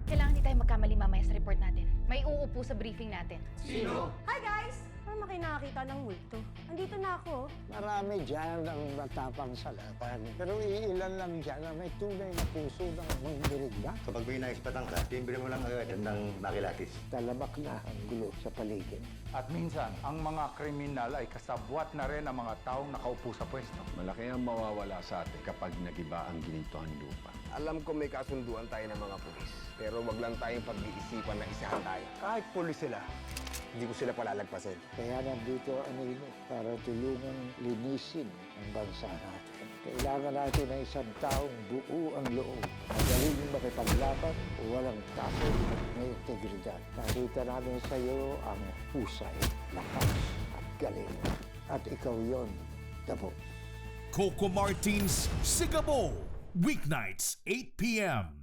Kailangan hindi tayo magkamali mamaya sa report natin. May uupo sa briefing natin. Hi guys! Parang makikita ng multo. Andito na ako. Marami dyan ang matapang sa laban. Pero iilan lang dyan na may tunay na puso ng mandirigma. Kapag may naispatang ka, timbre mo lang agad ng makilatis. Talamak na ang gulo sa paligid. At minsan, ang mga kriminal ay kasabwat na rin ang mga taong nakaupo sa pwesto. Malaki ang mawawala sa atin kapag nagiba ang ginintuan lupa. Alam ko may kasunduan tayo ng mga pulis. Pero wag lang tayong pag-iisipan na isahan tayo. Kahit pulis sila, Hindi ko sila palalagpasin. Kaya nandito ang Nino para tulungan linisin ang bansa natin. Kailangan natin ng isang taong buo ang loob. Magaling makipaglaban, walang takot at may integridad. Nakita namin sa iyo ang husay, lakas at galing. At ikaw yon, Dabo. Coco Martins Sigabo, weeknights 8 p.m.